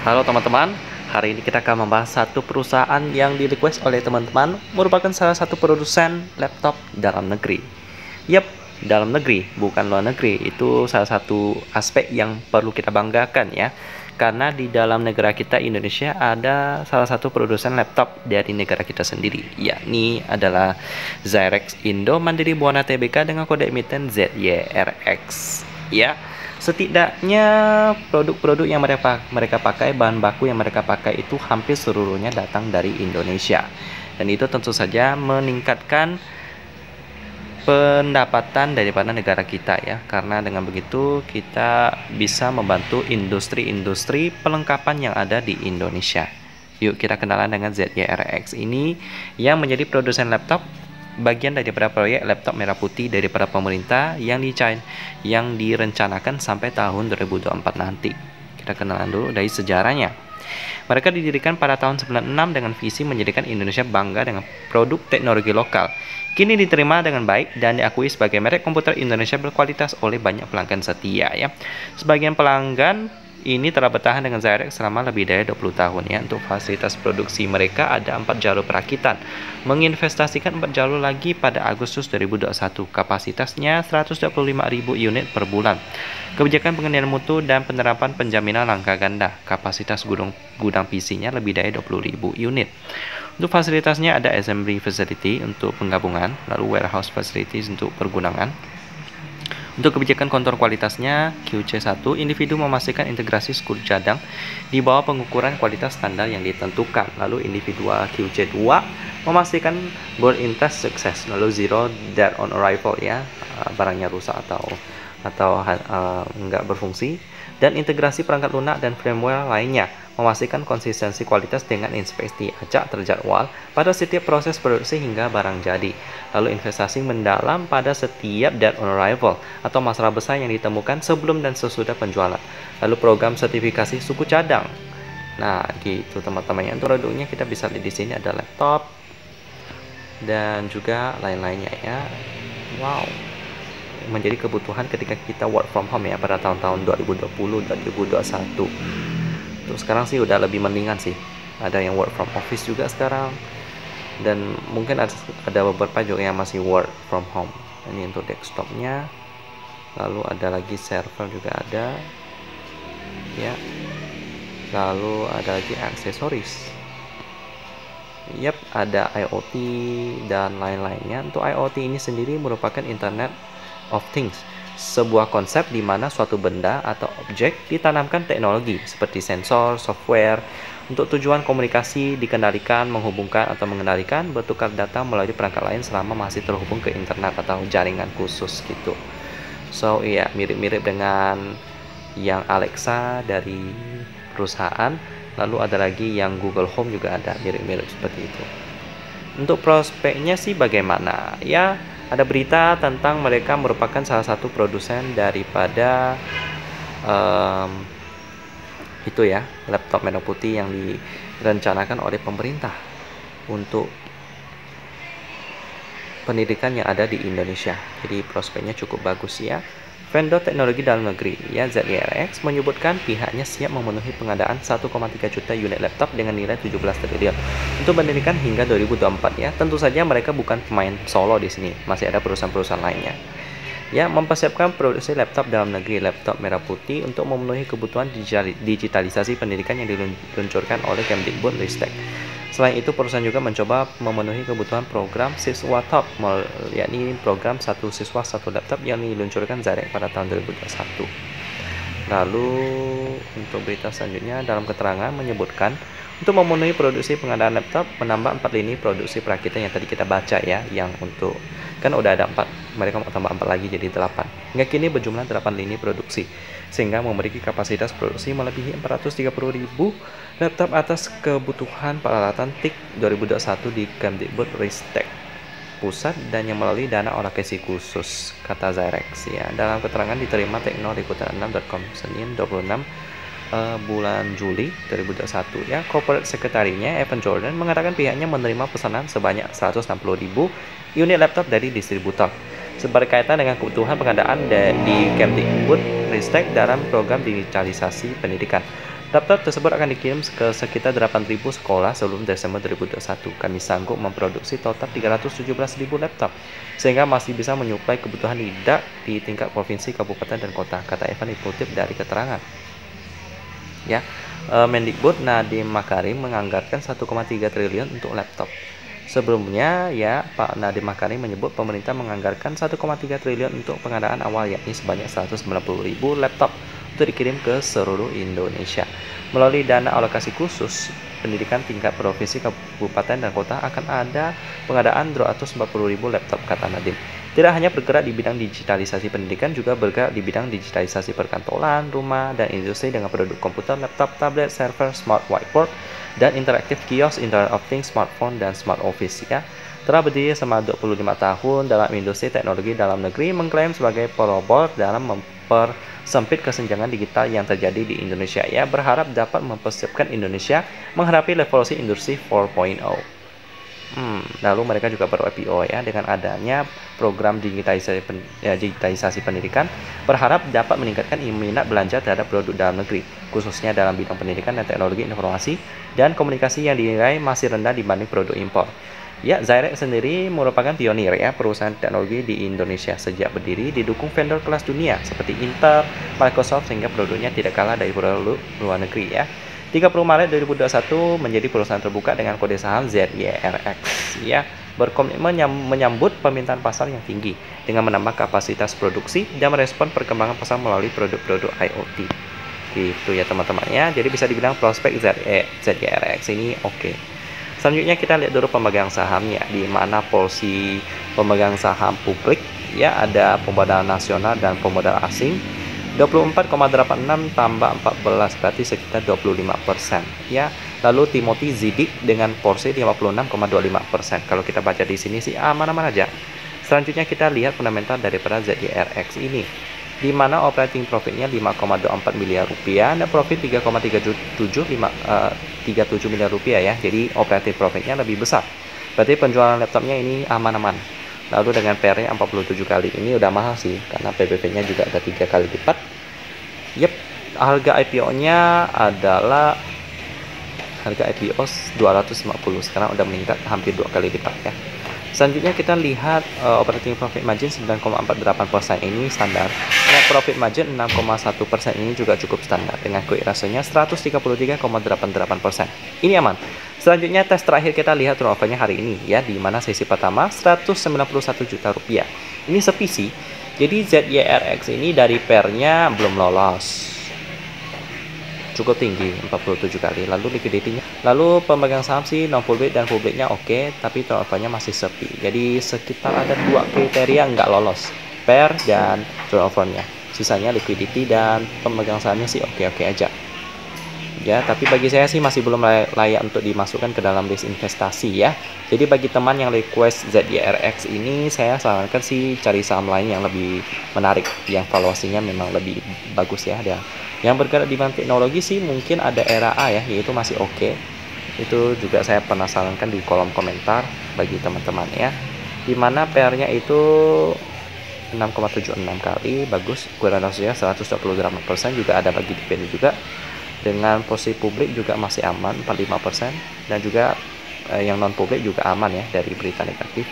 Halo teman-teman, hari ini kita akan membahas satu perusahaan yang di-request oleh teman-teman merupakan salah satu produsen laptop dalam negeri. Yap, dalam negeri, bukan luar negeri. Itu salah satu aspek yang perlu kita banggakan ya. Karena di dalam negara kita Indonesia ada salah satu produsen laptop dari negara kita sendiri, yakni adalah Zyrex Indo Mandiri Buana Tbk dengan kode emiten ZYRX. Ya, setidaknya produk-produk yang mereka pakai, bahan baku yang mereka pakai itu hampir seluruhnya datang dari Indonesia. Dan itu tentu saja meningkatkan pendapatan daripada negara kita ya. Karena dengan begitu kita bisa membantu industri-industri perlengkapan yang ada di Indonesia. Yuk kita kenalan dengan ZYRX ini yang menjadi produsen laptop, bagian daripada proyek laptop merah putih daripada pemerintah yang direncanakan sampai tahun 2024 nanti. Kita kenalan dulu dari sejarahnya. Mereka didirikan pada tahun 96 dengan visi menjadikan Indonesia bangga dengan produk teknologi lokal. Kini diterima dengan baik dan diakui sebagai merek komputer Indonesia berkualitas oleh banyak pelanggan setia ya. Sebagian pelanggan ini telah bertahan dengan Zyrex selama lebih dari 20 tahun ya. Untuk fasilitas produksi mereka ada 4 jalur perakitan. Menginvestasikan 4 jalur lagi pada Agustus 2021. Kapasitasnya 125.000 unit per bulan. Kebijakan pengendalian mutu dan penerapan penjaminan langkah ganda. Kapasitas gudang PC-nya lebih dari 20.000 unit. Untuk fasilitasnya ada assembly facility untuk penggabungan, lalu warehouse facilities untuk pergunangan. Untuk kebijakan kontrol kualitasnya, QC1, individu memastikan integrasi skru cadang di bawah pengukuran kualitas standar yang ditentukan. Lalu individual QC2 memastikan board in test sukses. Lalu zero dead on arrival ya, barangnya rusak atau nggak berfungsi. Dan integrasi perangkat lunak dan firmware lainnya, memastikan konsistensi kualitas dengan inspeksi acak terjadwal pada setiap proses produksi hingga barang jadi. Lalu investasi mendalam pada setiap dead on arrival atau masalah besar yang ditemukan sebelum dan sesudah penjualan. Lalu program sertifikasi suku cadang. Nah, gitu teman-teman. Untuk produknya kita bisa lihat di sini ada laptop dan juga lain-lainnya ya. Wow. Menjadi kebutuhan ketika kita work from home ya pada tahun-tahun 2020 2021. Terus sekarang sih udah lebih mendingan sih, ada yang work from office juga sekarang, dan mungkin ada beberapa juga yang masih work from home. Ini untuk desktopnya, lalu ada lagi server juga ada ya, lalu ada lagi aksesoris. Yap, ada IoT dan lain-lainnya. Untuk IoT ini sendiri merupakan Internet of Things, sebuah konsep di mana suatu benda atau objek ditanamkan teknologi seperti sensor, software untuk tujuan komunikasi, dikendalikan, menghubungkan atau mengendalikan, bertukar data melalui perangkat lain selama masih terhubung ke internet atau jaringan khusus gitu. So iya, mirip-mirip dengan yang Alexa dari perusahaan, lalu ada lagi yang Google Home juga ada mirip-mirip seperti itu. Untuk prospeknya sih bagaimana? Ya, ada berita tentang mereka merupakan salah satu produsen daripada itu ya, laptop merah putih yang direncanakan oleh pemerintah untuk pendidikan yang ada di Indonesia. Jadi prospeknya cukup bagus ya. Vendor teknologi dalam negeri ya, ZYRX menyebutkan pihaknya siap memenuhi pengadaan 1,3 juta unit laptop dengan nilai 17 triliun untuk pendidikan hingga 2024 ya. Tentu saja mereka bukan pemain solo di sini, masih ada perusahaan-perusahaan lainnya. Ya, mempersiapkan produksi laptop dalam negeri, laptop merah putih untuk memenuhi kebutuhan digitalisasi pendidikan yang diluncurkan oleh Kemdikbud-Ristek. Selain itu, perusahaan juga mencoba memenuhi kebutuhan program siswa top, yakni program satu siswa satu laptop yang diluncurkan Zyrex pada tahun 2021. Lalu untuk berita selanjutnya, dalam keterangan menyebutkan untuk memenuhi produksi pengadaan laptop, menambah 4 lini produksi perakitan yang tadi kita baca ya, yang untuk kan udah ada 4, mereka mau tambah 4 lagi jadi 8. Hingga kini berjumlah 8 lini produksi, sehingga memiliki kapasitas produksi melebihi 430.000 laptop atas kebutuhan peralatan TIK 2021 di Kemdikbud-Ristek pusat dan yang melalui dana alokasi khusus, kata Zyrex ya. Dalam keterangan diterima Tekno Liputan6.com Senin 26 bulan Juli 2021 ya, corporate sekretarinya Evan Jordan mengatakan pihaknya menerima pesanan sebanyak 160.000 unit laptop dari distributor berkaitan dengan kebutuhan pengadaan di Kemdikbud-Ristek dalam program digitalisasi pendidikan. Laptop tersebut akan dikirim ke sekitar 8.000 sekolah sebelum Desember 2021. Kami sanggup memproduksi total 317.000 laptop, sehingga masih bisa menyuplai kebutuhan tidak di tingkat provinsi, kabupaten, dan kota, kata Evan dikutip dari keterangan. Ya, Mendikbud Nadiem Makarim menganggarkan 1,3 triliun untuk laptop. Sebelumnya, ya, Pak Nadiem Makarim menyebut pemerintah menganggarkan 1,3 triliun untuk pengadaan awal, yakni sebanyak 190.000 laptop untuk dikirim ke seluruh Indonesia. Melalui dana alokasi khusus pendidikan tingkat provinsi, kabupaten, dan kota akan ada pengadaan 240.000 laptop, kata Nadiem. Tidak hanya bergerak di bidang digitalisasi pendidikan, juga bergerak di bidang digitalisasi perkantoran, rumah, dan industri dengan produk komputer, laptop, tablet, server, smart whiteboard, dan interaktif kios, Internet of Things, smartphone, dan smart office. Ya, telah berdiri selama 25 tahun dalam industri teknologi dalam negeri, mengklaim sebagai pelopor dalam mempersempit kesenjangan digital yang terjadi di Indonesia. Ia berharap dapat mempersiapkan Indonesia menghadapi revolusi industri 4.0. Lalu mereka juga ber-IPO ya, dengan adanya program digitalisasi pendidikan, berharap dapat meningkatkan minat belanja terhadap produk dalam negeri, khususnya dalam bidang pendidikan dan teknologi informasi dan komunikasi yang dinilai masih rendah dibanding produk impor. Ya, Xirex sendiri merupakan pionir ya perusahaan teknologi di Indonesia. Sejak berdiri didukung vendor kelas dunia seperti Intel, Microsoft, sehingga produknya tidak kalah dari produk luar negeri ya. 30 Maret 2021 menjadi perusahaan terbuka dengan kode saham ZYRX ya, berkomitmen menyambut permintaan pasar yang tinggi dengan menambah kapasitas produksi dan merespon perkembangan pasar melalui produk-produk IoT. Gitu ya teman-teman ya. Jadi bisa dibilang prospek ZYRX ini oke. Selanjutnya kita lihat dulu pemegang sahamnya, di mana porsi pemegang saham publik ya, ada pemodal nasional dan pemodal asing. 24,86 tambah 14 berarti sekitar 25% ya. Lalu Timothy Zidik dengan porsi 56,25%. Kalau kita baca di sini sih aman-aman aja. Selanjutnya kita lihat fundamental daripada ZYRX ini, di mana operating profitnya 5,24 miliar rupiah dan profit 3,37 miliar rupiah ya. Jadi operating profitnya lebih besar. Berarti penjualan laptopnya ini aman-aman. Lalu dengan PR-nya 47 kali, ini udah mahal sih, karena PBV-nya juga ada 3 kali lipat. Yep, harga IPO-nya adalah harga IPO 250, sekarang udah meningkat hampir 2 kali lipat ya. Selanjutnya kita lihat operating profit margin 9,48% ini standar. Net profit margin 6,1% ini juga cukup standar dengan quick ratio-nya 133,88%. Ini aman. Selanjutnya tes terakhir kita lihat turnover-nya hari ini ya, di mana sesi pertama 191 juta rupiah. Ini sepi sih. Jadi ZYRX ini dari pair-nya belum lolos. Cukup tinggi 47 kali. Lalu liquidity-nya, lalu pemegang saham sih non public dan publiknya oke, tapi turnover-nya masih sepi. Jadi sekitar ada 2 kriteria nggak lolos, pair dan turnover-nya. Sisanya liquidity dan pemegang sahamnya sih oke-oke aja. Ya, tapi bagi saya sih masih belum layak untuk dimasukkan ke dalam list investasi ya. Jadi bagi teman yang request ZYRX ini, saya sarankan sih cari saham lain yang lebih menarik, yang valuasinya memang lebih bagus ya. Ada yang bergerak di bidang teknologi sih mungkin ada RAA ya, yaitu masih oke. Itu juga saya pernah sarankan di kolom komentar bagi teman-teman ya. Dimana PR-nya itu 6,76 kali, bagus. Kurang ratio 128%, juga ada bagi dividen juga. Dengan posisi publik juga masih aman 45%, dan juga yang non publik juga aman ya dari berita negatif.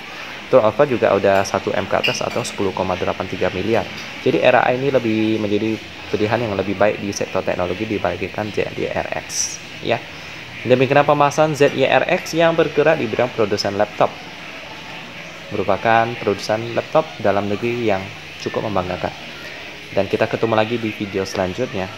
Turnover juga udah 1M ke atas atau 10,83 miliar. Jadi RAA ini lebih menjadi pilihan yang lebih baik di sektor teknologi dibandingkan ZYRX ya. Demikian pembahasan ZYRX yang bergerak di bidang produsen laptop. Merupakan produsen laptop dalam negeri yang cukup membanggakan. Dan kita ketemu lagi di video selanjutnya.